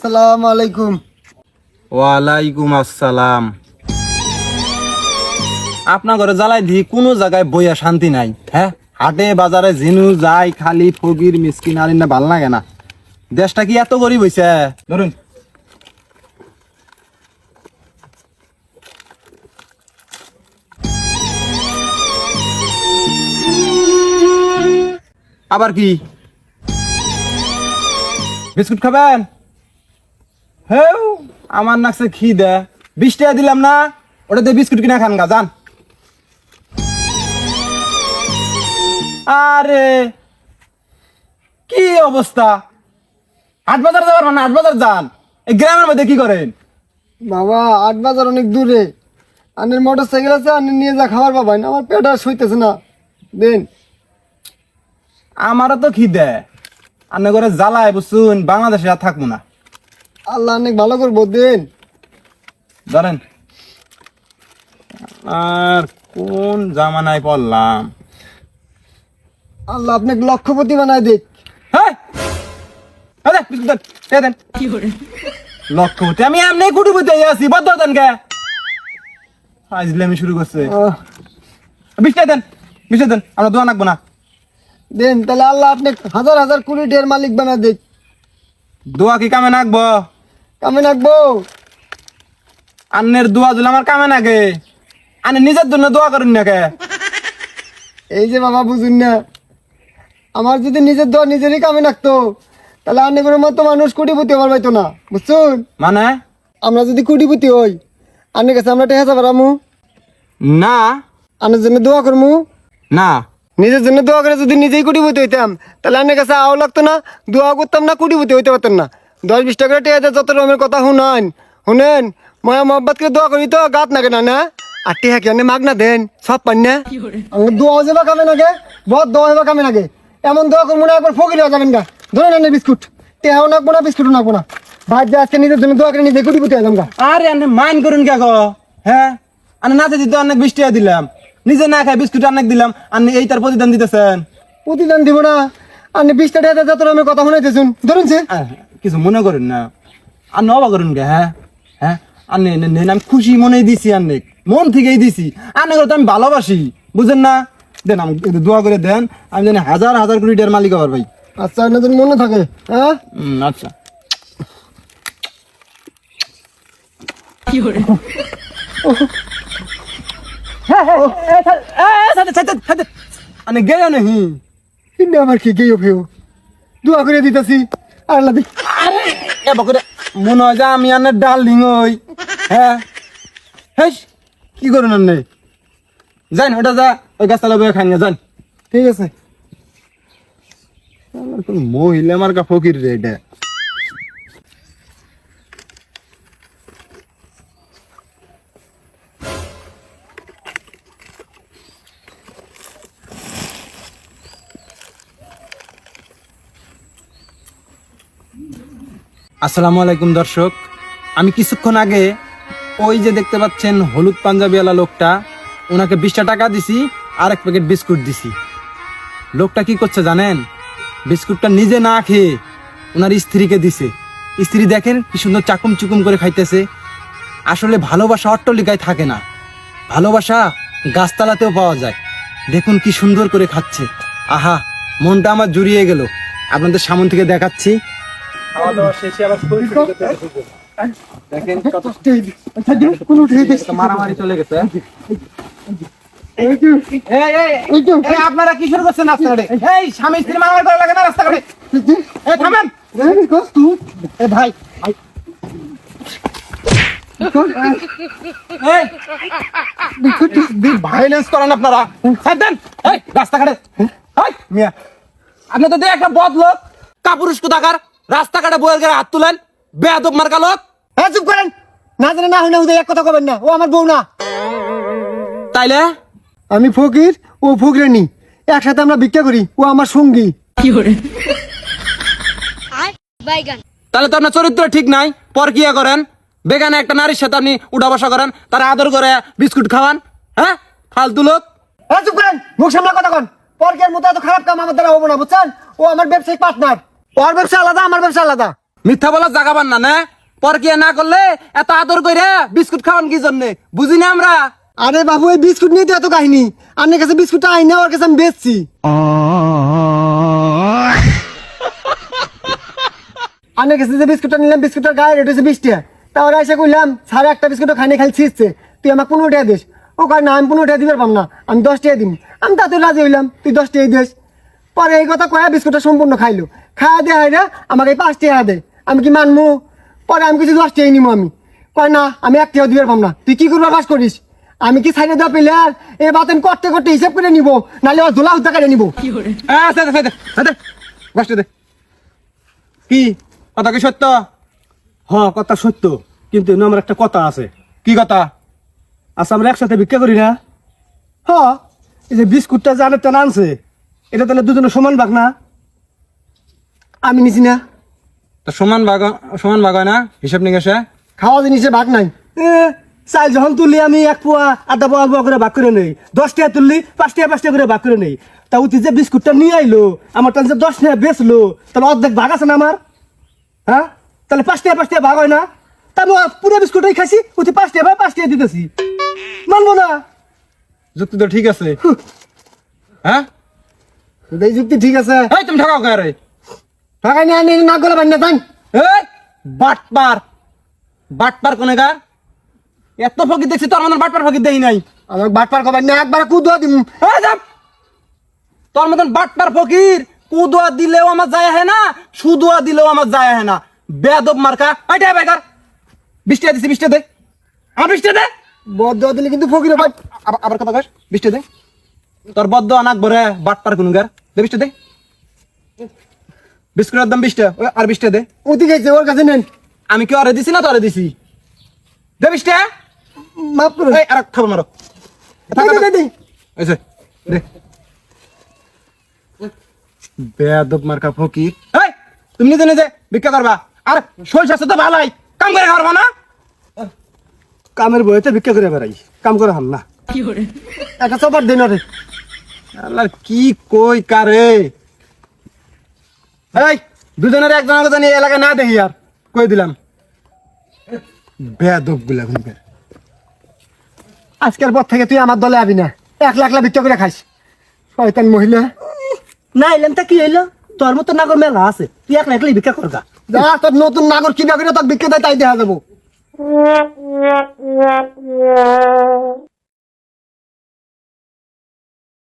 আসসালামু আলাইকুম। ওয়ালাইকুম আসসালাম। আপনার ঘরে জ্বালাই দি কোনো জায়গায় বইয়া শান্তি নাই। হ্যাঁ, হাটে বাজারে জিনু যাই খালি ফকির মিসকিন আর না ভাল লাগে না। দেশটা কি এত গরিব হইছে? ধরুন আবার কি বিস্কুট খাবেন? হ্যাঁ, আমার নাকছে খিদে 20 টাকা দিলাম না, ওটা দিয়ে বিস্কুট কিনা খান গা যান। আরে কি অবস্থা, হাট বাজার যাবার মানে হাট বাজার যান, এই গ্রামের মধ্যে কি করেন? বাবা, 8 বাজার অনেক দূরে। আনের মোটর সাইকেল আছে, আনের নিয়ে যা খাবার পাবেন। আমার পেট আর সইতেছে না, দেন। আমারও তো খিদে, আন্নে করে জ্বালায় বুঝছুন, বাংলাদেশে আর থাকবো না। আল্লাহ অনেক ভালো করবো, দেন। ধরেন, আর কোন জামানায় পড়লাম। আল্লাহ আপনাকে লক্ষপতি বানায় দেখ। হ্যাঁ, এই দেন, বিস্কুট দেন, এই দেন। লক্ষপতি আমি এমনি কুটিপতি আছি, বদ্ধ দেন কে আজলামি শুরু করছে। 20 টাকা দেন, 20 টাকা দেন, আমরা দোয়া নাকবো না। দেন, তাহলে আল্লাহ আপনাকে হাজার হাজার কোটি টাকার মালিক বানায় দেখ। দোয়া কি কামে নাকবো? কামে রাখবো। আন্নের দোয়া দিলে আমার কামে নাগে, আনে নিজের জন্য দোয়া করেন না কে? এই যে বাবা, বুঝুন না, আমার যদি নিজের দোয়া নিজেরই কামে রাখতো, তাহলে অনেকের মতো মানুষ কোটিপতি হবার পাইতো না, বুঝছুন? মানে আমরা যদি কোটিপতি হই, আনের কাছে আমরা টেহা যাবো না আনের জন্য দোয়া করমু। না, নিজের জন্য দোয়া করে যদি নিজেই কোটিপতি হইতাম, তাহলে আনের কাছে আও লাগতো না, দোয়া করতাম না, কোটিপতি হইতে পারতাম না। 10-20 টাকা টেহা যত রকমের কথা শুনেন ময়া মোহাম্মদ করে দোয়া করি তো গাত না কেনা না, আর টেহা কেন মাগ না দেন সব পান না। দোয়া যাবা কামে নাগে, বহুত দোয়া হইবা কামে নাগে। এমন দোয়া করবো না, একবার ফকির হয়ে যাবেন গা। ধরেন আনে বিস্কুট, টেহাও নাকবো না, বিস্কুটও নাকবো না। ভাই যে আজকে নিজের জন্য দোয়া করে নিজে কোটিপতি হয়ে যাম গা। আরে আনে মাইন করুন কে গো? হ্যাঁ, আনে নাচে দিতে অনেক 20 টাকা দিলাম, নিজে না খাই বিস্কুট অনেক দিলাম, আপনি এই তার প্রতিদান দিতেছেন। প্রতিদান দিব না, আপনি 20 টাকা যত রকমের কথা শুনাইতেছুন, ধরুন সে কিছু মনে করেন না, আর নবা করুন কে? হ্যাঁ হ্যাঁ, আনে আমি খুশি মনে দিছি, আনে মন থেকেই দিছি, আনে তো আমি ভালোবাসি, বুঝেন না? দেন আমি দোয়া করে দেন, আমি জানি হাজার হাজার কোটি টাকার মালিক হবার ভাই। আচ্ছা, আপনাদের মনে থাকে। হ্যাঁ, আচ্ছা। আনে গেয়া নেহি কিন্তু আমার কি গেও ফেও দোয়া করে দিতেছি। আল্লাহ দি এ বকরে মনে হয় যে আমি আনের ডার্লিং হই। হ্যাঁ হ্যাঁ, কি করুন আন্নে? যান ওটা যা, ওই গাছতলা বয়ে খান যান। ঠিক আছে। মহিলা আমার কা ফকির রে এটা। আসসালামু আলাইকুম দর্শক, আমি কিছুক্ষণ আগে ওই যে দেখতে পাচ্ছেন হলুদ পাঞ্জাবিওয়ালা লোকটা, ওনাকে 20 টাকা দিছি আর 1 প্যাকেট বিস্কুট দিছি। লোকটা কি করছে জানেন? বিস্কুটটা নিজে না খেয়ে ওনার স্ত্রীকে দিছে। স্ত্রী দেখেন কি সুন্দর চাকুম চুকুম করে খাইতেছে। আসলে ভালোবাসা অট্টালিকায় থাকে না, ভালোবাসা গাছতলাতেও পাওয়া যায়। দেখুন কি সুন্দর করে খাচ্ছে, আহা, মনটা আমার জুড়িয়ে গেল। আপনাদের সামনে থেকে দেখাচ্ছি। দেখেন মারামারি চলে গেছে। আপনারা কি শুরু করছেন রাস্তাঘাটে? এই স্বামী স্ত্রী মারামারি করা লাগে না রাস্তাঘাটে? থামেন ভাই, ভাইলেন্স করেন আপনারা। রাস্তাঘাটে মিয়া, আপনি তো একটা বদ লোক, কাপুরুষ কোথাকার, রাস্তাঘাটে বইয়ের গায়ে হাত তুলেন, বেয়াদব মার্কা লোক। হ্যাঁ, চুপ করেন। না জানে না হয় না, এক কথা কবেন না। ও আমার বউ না। তাইলে আমি ফকির, ও ফকিরানি, একসাথে আমরা ভিক্ষা করি। ও আমার সঙ্গী। তাহলে তো আপনার চরিত্র ঠিক নাই, পরকিয়া করেন, বেগানে একটা নারীর সাথে আপনি উঠা বসা করেন, তারা আদর করে বিস্কুট খাওয়ান। হ্যাঁ, ফালতু লোক। হ্যাঁ, চুপ করেন, মুখ সামনে কথা কন। পরকের মতো এত খারাপ কাম আমার দ্বারা হবো না, বুঝছেন? ও আমার ব্যবসায়িক পার্টনার, ওর ব্যবসা আলাদা, আমার ব্যবসা আলাদা। মিথ্যা বলার জায়গা পান না না পরকিয়া না করলে এত আদর কইরা বিস্কুট খাওয়ান কি জন্য বুঝি না আমরা। আরে বাবু এই বিস্কুট নিয়ে তো এত কাহিনী, আপনার কাছে বিস্কুটটা আইনা ওর কাছে আমি বেচছি। আপনার কাছে যে বিস্কুটটা নিলাম বিস্কুটের গায়ে রেট হচ্ছে 20 টাকা। তারপরে এসে কইলাম সাড়ে একটা বিস্কুটও খাইনি খালি ছিঁড়ছে, তুই আমাকে 15 টাকা দিস। ও কয় না আমি 15 টাকা দিতে পারবাম না, আমি 10 টাকা দিম। আমি তাতে রাজি হইলাম, তুই 10 টাকা দিস। পরে এই কথা কয়া বিস্কুটটা সম্পূর্ণ খাইলো, খাওয়া দেওয়া হয় না আমাকে 5 টাকা দে, আমি কি মানবো? পরে আমি কিছু 10 টাকা নিবো আমি। কয় না আমি 1 টাকা দিতে পারবাম না, তুই কি করবা বাস করিস? আমি কি সাইডে দেওয়া পেলে আর এ বাতেন করতে করতে হিসাব করে নিবো, নাহলে ওর ধুলা হুদ্দা কেটে নিবো। কি কথা কি সত্য? কথা সত্য, কিন্তু এনে আমার একটা কথা আছে। কি কথা? আচ্ছা আমরা একসাথে ভিক্ষা করি না? এই যে বিস্কুটটা যে আরেকটা আনছে, এটা তাহলে দুজনে সমান ভাগ না? আমি নিছি না, তো সমান ভাগ হয় না হিসাব নিকাশে? খাওয়া জিনিসে ভাগ নাই। চাল যখন তুললি আমি 1 পোয়া আধা পোয়া পোয়া করে ভাগ করে নেই, 10 টাকা তুললি 5 টাকা 5 টাকা করে ভাগ করে নেই। তা উঠি যে বিস্কুটটা নিয়ে আইলো, আমার টান যে 10 টাকা বেচলো, তাহলে অর্ধেক ভাগ আছে না আমার? হ্যাঁ, তাহলে 5 টাকা 5 টাকা ভাগ হয় না? তা আমি পুরো বিস্কুটটাই খাইছি, উঠি 5 টাকা 5 টাকা দিতেছি, মানবো না? যুক্তি তো ঠিক আছে। হ্যাঁ এই যুক্তি ঠিক আছে। এই তুমি ঠকাও কে রে? টাকা নিয়ে আনি না গলা বান্না তাই। এই বাটপার কোনে গার? এত ফকির দেখছি তোর মতন বাটপার ফকির দেই নাই। আমাকে বাটপার কবার না একবার কুদুয়া দিম। এই যাম। তোর মতন বাটপার ফকির কুদুয়া দিলেও আমার যায় হয় না, সুদুয়া দিলেও আমার যায় হয় না। বেয়াদব মার্কা আইটা বেকার। 20 টাকা দিছি, 20 টাকা দে। আমার 20 টাকা দে। বদ্ধ দিলে কিন্তু ফকির ভাই। আবার কথা কস, 20 টাকা দে। তোর বদ্ধ আনাক বরে বাটপার কোন গার? দে 20 টাকা দে। বিস্কুটের দাম 20 টাকা, ওই আর 20 টাকা দে। উতি গেছে ওর কাছে নেন। আমি কি আরে দিছি না তোরে দিছি? দে 20 টাকা। মাফ করুন। এই আর খাবো মারো। দে। আচ্ছা দে। বেয়াদব মার্কা ফকির। এই তুমি নিজে নিজে ভিক্ষা করবা, আর শরীর স্বাস্থ্য তো ভালোই, কাম করে খাওয়াবা না? কামের বইতে ভিক্ষা করে বেড়াই, কাম করে হাম না। একটা চপার দিন রে। আল্লাহ কি কই কারে? এই দুজনের একজনের জানি এলাকায় না দেখি আর কই দিলাম। বেয়াদব গুলা ঘুমকে। আজকের পর থেকে তুই আমার দলে আবি না, 1 লাখ ভিক্ষা করে খাইস শয়তান মহিলা। না এলাম তা কি হইলো? তোর মতো নাগর মেলা আছে, তুই একলা একলাই ভিক্ষা করগা। যা তোর নতুন নাগর কি না করে তোর ভিক্ষা দেয় তাই দেখা যাবো।